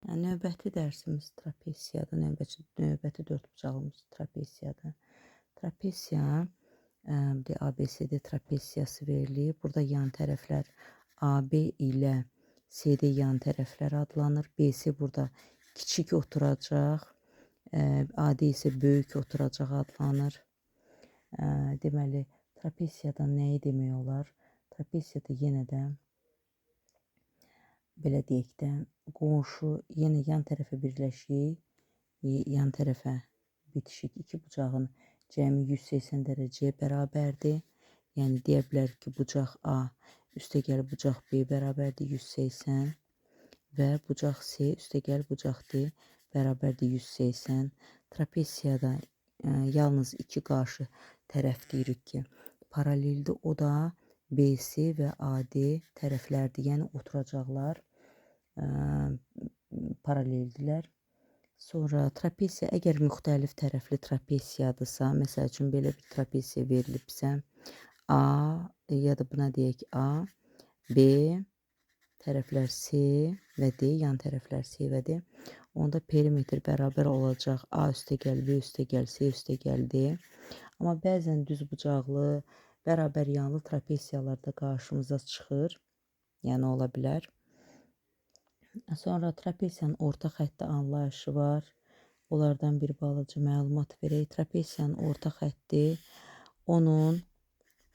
Növbəti dərsimiz trapesiyadır. Növbəti dördbucağımız trapesiyadır. Trapesiya ABCD trapesiyası verilir. Burada yan tərəflər AB ilə CD yan tərəflər adlanır. BC burada kiçik oturacaq, AD isə böyük oturacaq adlanır. Deməli, trapesiyadan nəyi demək olar? Trapesiyada yenə də belə deyək də, qonşu yenə yan tərəfə birləşik, yan tərəfə bitişik iki bucağın cəmi 180 dərəcəyə bərabərdir. Yəni deyə bilərik ki, bucaq A üstəgəl bucaq B bərabərdir 180 və bucaq C üstəgəl bucaq D bərabərdir 180. Trapesiyada yalnız iki qarşı tərəf deyirik ki, paraleldir. O da BC və AD tərəflərdir. Yəni oturacaqlar paraleldirlər. Sonra trapesiya əgər müxtəlif tərəfli trapesiyadırsa, məsəl üçün belə bir trapesiya verilibsə, A ya da buna deyək A, B tərəflər C və D, yan tərəflər C və D. Onda perimetr bərabər olacaq A üstəgəl B üstəgəl C üstəgəl D. Amma bəzən düzbucaqlı, bərabər yanlı trapesiyalarda qarşımıza çıxır. Yəni ola bilər. Sonra trapesiyanın orta xətti anlayışı var. Onlardan bir balaca məlumat verək. Trapesiyanın orta xətti, onun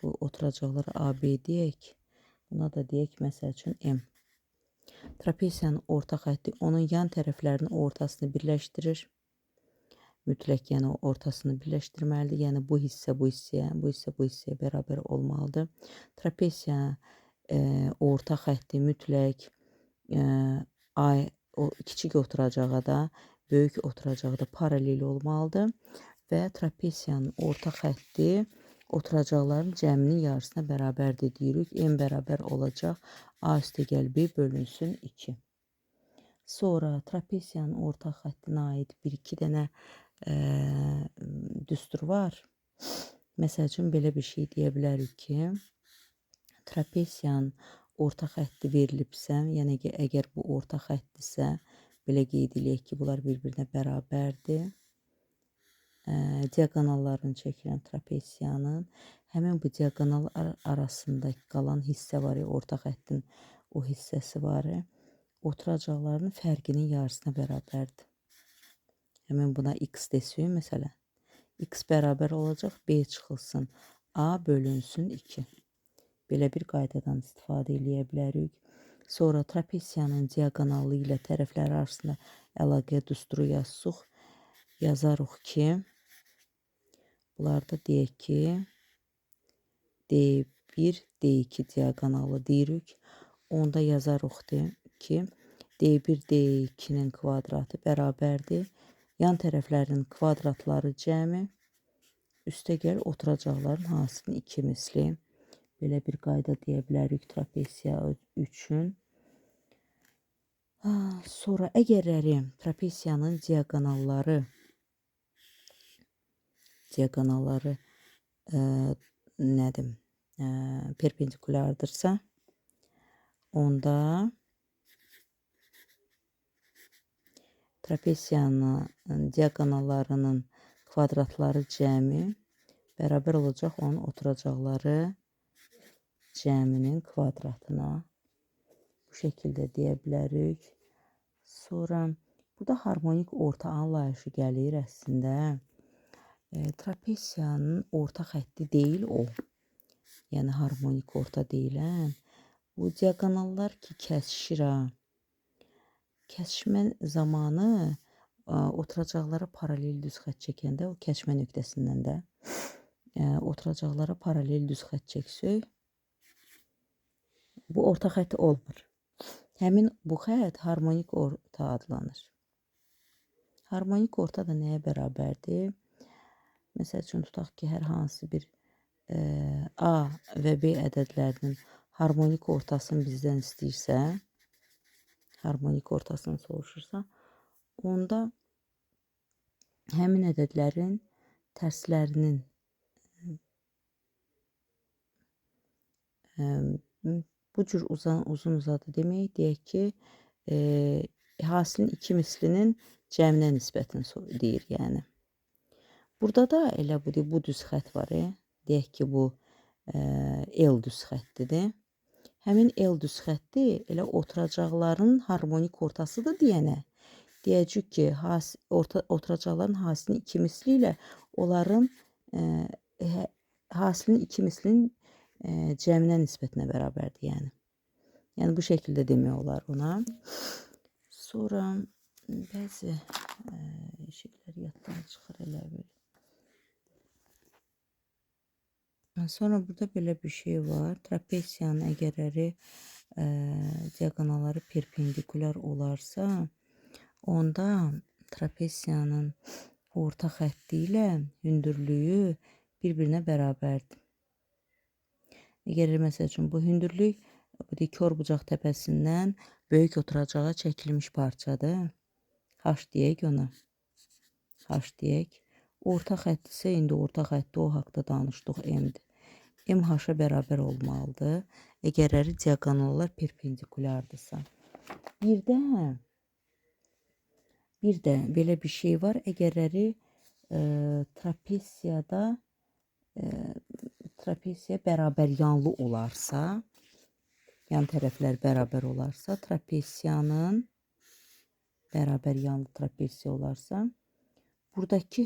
bu oturacaqları AB deyək. Buna da deyək məsəl üçün M. Trapesiyanın orta xətti onun yan tərəflərinin ortasını birləşdirir. Mütləq yəni ortasını birləşdirməlidir. Yəni bu hissə bu hissəyə, bu hissə bu hissəyə bərabər olmalıdır. Trapesiyanın orta xətti mütləq o kiçik oturacağa da, böyük oturacağa da paralel olmalıdır və trapesiyanın orta xətti oturacaqların cəminin yarısına bərabərdir deyirik. M bərabər olacaq A üstəgəl B bölünsün 2. Sonra trapesiyanın orta xəttinə aid bir-iki dənə düstur var. Məsəl üçün belə bir şey deyə bilərik ki, trapesiyanın orta xətti verilibsə, yəni ki, əgər bu orta xətdirsə, belə qeyd edək ki, bunlar bir-birinə bərabərdir. Diaqonallarını çəkilən trapesiyanın həmin bu diaqonal arasında qalan hissə var, orta xəttin o hissəsi var, oturacaqların fərqinin yarısına bərabərdir. Həmin buna x desək, məsələn, x bərabər olacaq, B çıxılsın, A bölünsün 2. Belə bir qaydadan istifadə edə bilərik. Sonra trapesiyanın diaqonalı ilə tərəfləri arasında əlaqə düsturu yazarıq ki, bunlarda deyək ki, D1, D2 diaqonalı deyirik. Onda yazarıq ki, D1, D2-nin kvadratı bərabərdir. Yan tərəflərin kvadratları cəmi üstəgəl oturacaqların hansının 2 misli. Belə bir qayda deyə bilərik trapesiya üçün. Sonra əgərləri trapesiyanın diaqonalları nədir? Perpendikulardırsa, onda trapesiyanın diaqonallarının kvadratları cəmi bərabər olacaq onun oturacaqları cəminin kvadratına. Bu şəkildə deyə bilərik. Sonra burada harmonik orta anlayışı gəlir əslində. Trapesiyanın orta xətti deyil o. Yəni harmonik orta deyilən. Bu diaqonallar ki, kəsişir. Kəsişmə zamanı oturacaqlara paralel düz xətt çəkəndə, o kəsişmə nöqtəsindən də oturacaqlara paralel düz xətt çəksək, bu orta xətti olmur. Həmin bu xətt harmonik orta adlanır. Harmonik orta da nəyə bərabərdir? Məsəl üçün tutaq ki, hər hansı bir A və B ədədlərinin harmonik ortasını bizdən istəyirsə, harmonik ortasını soruşursa, onda həmin ədədlərin tərslərinin bu cür uzun uzadı demək, deyək ki, hasilin 2 mislinin cəminə nisbətini deyir yəni. Burada da elə bu düz xətt var. Deyək ki, bu L düz xəttidir. Həmin L düz xətti elə oturacaqların harmonik ortasıdır deyənə. Deyəcək ki, oturacaqların hasilinin 2 misli ilə onların hasilin 2 mislinin cəminə nisbətinə bərabərdir yəni. Yəni bu şəkildə demək olar ona. Sonra bəzi şeylər yaddan çıxır elə bil. Sonra burada belə bir şey var. Trapesiyanın əgərləri diaqonalları perpendikulyar olarsa, onda trapesiyanın orta xətti ilə hündürlüyü bir-birinə bərabərdir. Əgər məsəl üçün bu hündürlük kör bucaq təpəsindən böyük oturacağa çəkilmiş parçadır. H deyək ona. H deyək. Orta xətt isə indi orta xətti o haqda danışdıq M-dir. M H-a bərabər olmalıdır. Əgərləri diaqonallar perpendikulyardırsa. Bir də belə bir şey var. Əgərləri trapesiya bərabər yanlı olarsa, yan tərəflər bərabər olarsa, trapesiyanın bərabər yanlı trapesiya olarsa, buradakı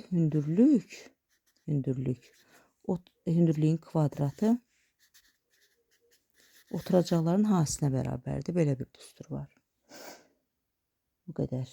hündürlüyün kvadratı oturacaqların hasilinə bərabərdir. Belə bir düstur var. Bu qədər.